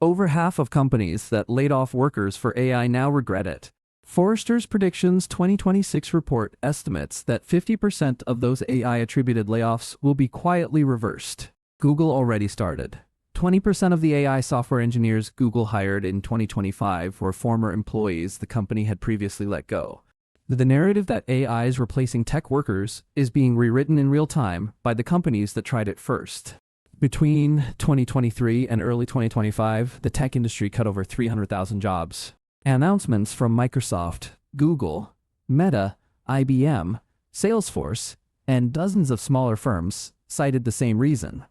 Over half of companies that laid off workers for AI now regret it. Forrester's Predictions 2026 report estimates that 50% of those AI-attributed layoffs will be quietly reversed. Google already started. 20% of the AI software engineers Google hired in 2025 were former employees the company had previously let go. The narrative that AI is replacing tech workers is being rewritten in real time by the companies that tried it first. Between 2023 and early 2025, the tech industry cut over 300,000 jobs. Announcements from Microsoft, Google, Meta, IBM, Salesforce, and dozens of smaller firms cited the same reason.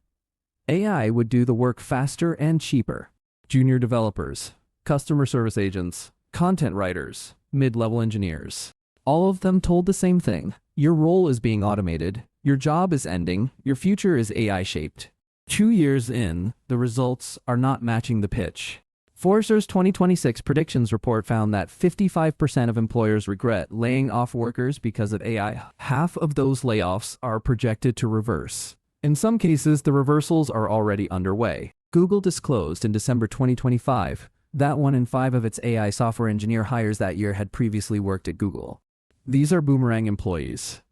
AI would do the work faster and cheaper. Junior developers, customer service agents, content writers, mid-level engineers. All of them told the same thing. Your role is being automated. Your job is ending. Your future is AI-shaped. 2 years in, the results are not matching the pitch. Forrester's 2026 predictions report found that 55% of employers regret laying off workers because of AI. Half of those layoffs are projected to reverse. In some cases, the reversals are already underway. Google disclosed in December 2025 that 1 in 5 of its AI software engineer hires that year had previously worked at Google. These are boomerang employees,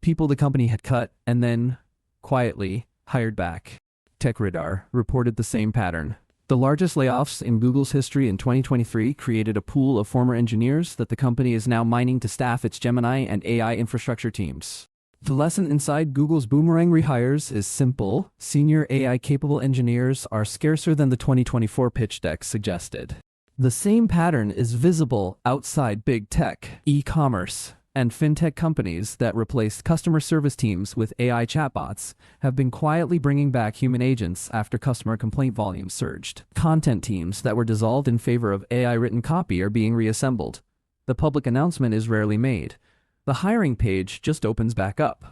people the company had cut and then, quietly, hired back. TechRadar reported the same pattern. The largest layoffs in Google's history in 2023 created a pool of former engineers that the company is now mining to staff its Gemini and AI infrastructure teams. The lesson inside Google's boomerang rehires is simple. Senior AI-capable engineers are scarcer than the 2024 pitch deck suggested. The same pattern is visible outside big tech, e-commerce, and fintech companies that replaced customer service teams with AI chatbots have been quietly bringing back human agents after customer complaint volumes surged. Content teams that were dissolved in favor of AI-written copy are being reassembled. The public announcement is rarely made. The hiring page just opens back up.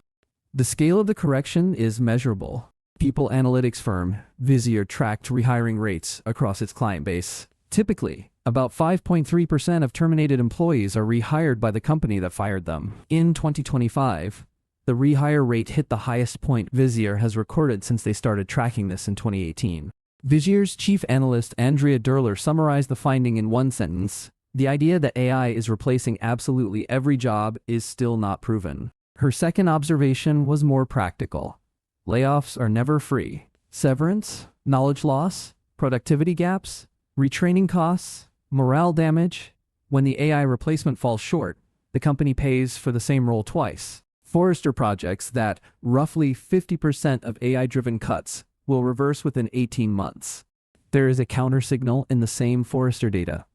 The scale of the correction is measurable. People analytics firm Vizier tracked rehiring rates across its client base. Typically, about 5.3% of terminated employees are rehired by the company that fired them. In 2025, the rehire rate hit the highest point Vizier has recorded since they started tracking this in 2018. Vizier's chief analyst Andrea Derler summarized the finding in one sentence: "The idea that AI is replacing absolutely every job is still not proven." Her second observation was more practical. Layoffs are never free. Severance, knowledge loss, productivity gaps, retraining costs, morale damage. When the AI replacement falls short, the company pays for the same role twice. Forrester projects that roughly 50% of AI-driven cuts will reverse within 18 months. There is a counter-signal in the same Forrester data.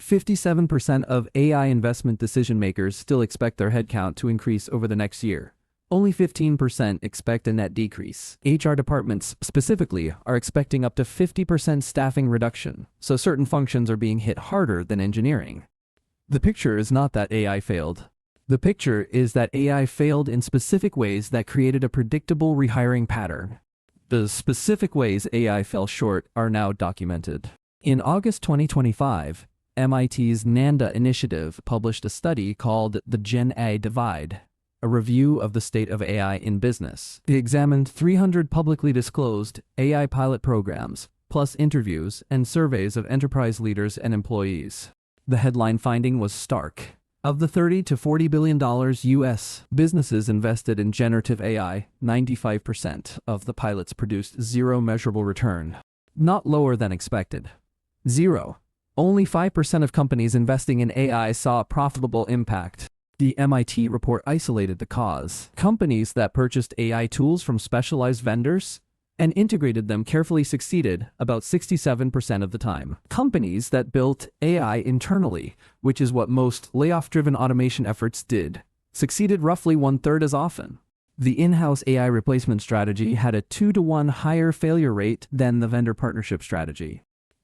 57% of AI investment decision-makers still expect their headcount to increase over the next year. Only 15% expect a net decrease. HR departments, specifically, are expecting up to 50% staffing reduction, so certain functions are being hit harder than engineering. The picture is not that AI failed. The picture is that AI failed in specific ways that created a predictable rehiring pattern. The specific ways AI fell short are now documented. In August 2025, MIT's NANDA initiative published a study called The Gen AI Divide, a review of the state of AI in business. It examined 300 publicly disclosed AI pilot programs, plus interviews and surveys of enterprise leaders and employees. The headline finding was stark. Of the $30 to $40 billion U.S. businesses invested in generative AI, 95% of the pilots produced zero measurable return. Not lower than expected. Zero. Only 5% of companies investing in AI saw a profitable impact. The MIT report isolated the cause. Companies that purchased AI tools from specialized vendors and integrated them carefully succeeded about 67% of the time. Companies that built AI internally, which is what most layoff-driven automation efforts did, succeeded roughly 1/3 as often. The in-house AI replacement strategy had a 2-to-1 higher failure rate than the vendor partnership strategy.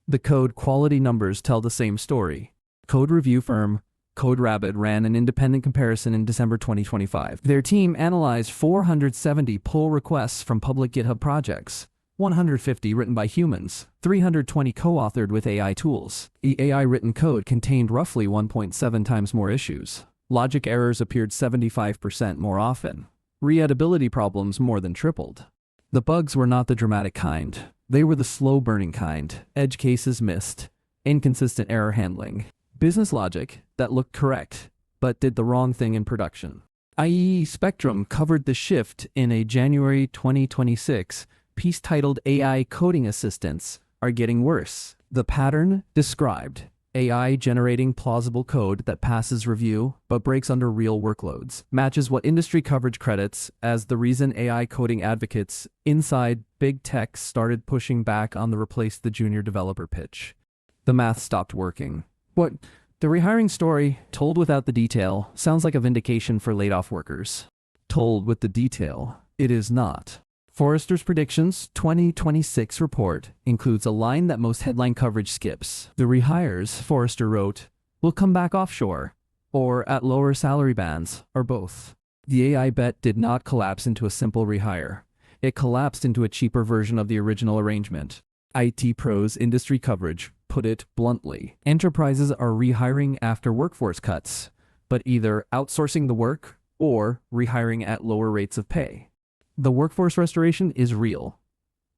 The code quality numbers tell the same story. Code review firm CodeRabbit ran an independent comparison in December 2025. Their team analyzed 470 pull requests from public GitHub projects, 150 written by humans, 320 co-authored with AI tools. The AI-written code contained roughly 1.7 times more issues. Logic errors appeared 75% more often. Readability problems more than tripled. The bugs were not the dramatic kind. They were the slow-burning kind, edge cases missed, inconsistent error handling, business logic that looked correct, but did the wrong thing in production. IEE Spectrum covered the shift in a January 2026 piece titled AI Coding Assistants Are Getting Worse. The pattern described AI generating plausible code that passes review but breaks under real workloads, matches what industry coverage credits as the reason AI coding advocates inside big tech started pushing back on the replace the junior developer pitch. The math stopped working. What? The rehiring story, told without the detail, sounds like a vindication for laid-off workers. Told with the detail, it is not. Forrester's Predictions 2026 report includes a line that most headline coverage skips. The rehires, Forrester wrote, will come back offshore, or at lower salary bands, or both. The AI bet did not collapse into a simple rehire. It collapsed into a cheaper version of the original arrangement. IT Pro's industry coverage put it bluntly. Enterprises are rehiring after workforce cuts, but either outsourcing the work or rehiring at lower rates of pay. The workforce restoration is real.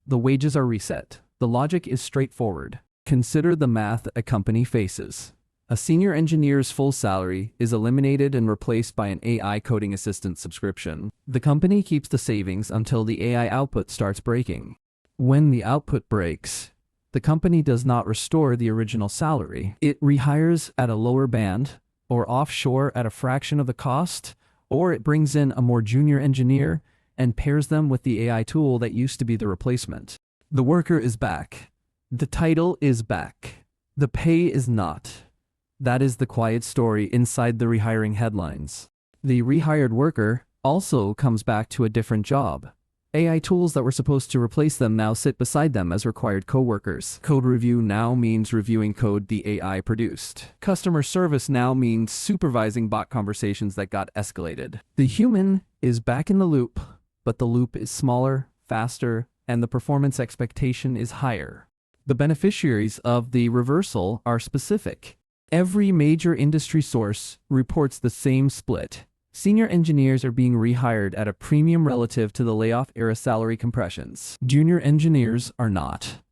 The wages are reset. The logic is straightforward. Consider the math a company faces. A senior engineer's full salary is eliminated and replaced by an AI coding assistant subscription. The company keeps the savings until the AI output starts breaking. When the output breaks, the company does not restore the original salary. It rehires at a lower band, or offshore at a fraction of the cost, or it brings in a more junior engineer and pairs them with the AI tool that used to be the replacement. The worker is back. The title is back. The pay is not. That is the quiet story inside the rehiring headlines. The rehired worker also comes back to a different job. AI tools that were supposed to replace them now sit beside them as required coworkers. Code review now means reviewing code the AI produced. Customer service now means supervising bot conversations that got escalated. The human is back in the loop, but the loop is smaller, faster, and the performance expectation is higher. The beneficiaries of the reversal are specific. Every major industry source reports the same split. Senior engineers are being rehired at a premium relative to the layoff-era salary compressions. Junior engineers are not.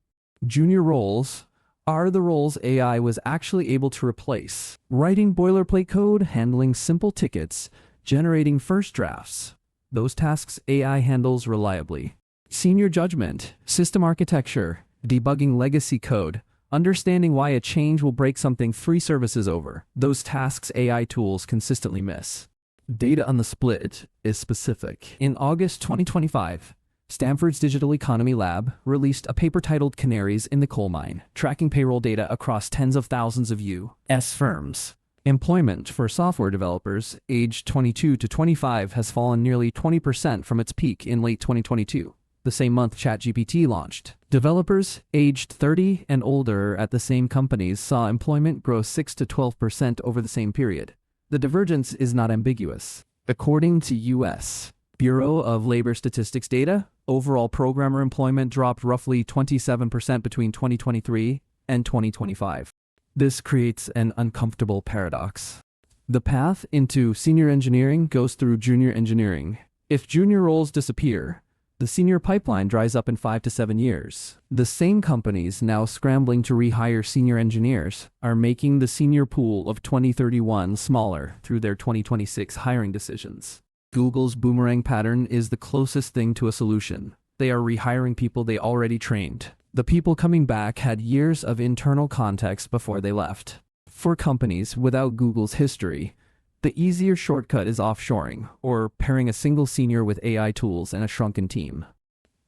Junior roles are the roles AI was actually able to replace. Writing boilerplate code, handling simple tickets, generating first drafts. Those tasks AI handles reliably. Senior judgment, system architecture, debugging legacy code, understanding why a change will break something 3 services over. Those tasks AI tools consistently miss. Data on the split is specific. In August 2025, Stanford's Digital Economy Lab released a paper titled Canaries in the Coal Mine, tracking payroll data across tens of thousands of U.S. firms. Employment for software developers aged 22 to 25 has fallen nearly 20% from its peak in late 2022, the same month ChatGPT launched. Developers aged 30 and older at the same companies saw employment grow 6 to 12% over the same period. The divergence is not ambiguous. According to U.S. Bureau of Labor Statistics data, overall programmer employment dropped roughly 27% between 2023 and 2025. This creates an uncomfortable paradox. The path into senior engineering goes through junior engineering. If junior roles disappear, the senior pipeline dries up in 5 to 7 years. The same companies now scrambling to rehire senior engineers are making the senior pool of 2031 smaller through their 2026 hiring decisions. Google's boomerang pattern is the closest thing to a solution. They are rehiring people they already trained. The people coming back had years of internal context before they left. For companies without Google's history, the easier shortcut is offshoring, or pairing a single senior with AI tools and a shrunken team.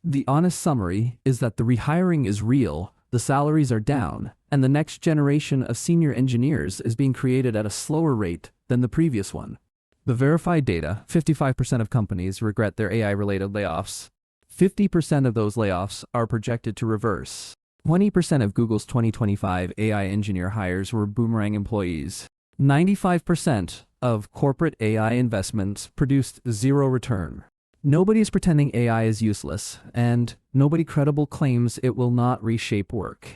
The honest summary is that the rehiring is real, the salaries are down, and the next generation of senior engineers is being created at a slower rate than the previous one. The verified data, 55% of companies regret their AI-related layoffs. 50% of those layoffs are projected to reverse. 20% of Google's 2025 AI engineer hires were boomerang employees. 95% of corporate AI investments produced zero return. Nobody is pretending AI is useless, and nobody credible claims it will not reshape work.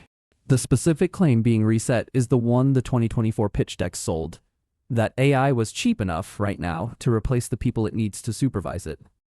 The specific claim being reset is the one the 2024 pitch deck sold, that AI was cheap enough right now to replace the people it needs to supervise it.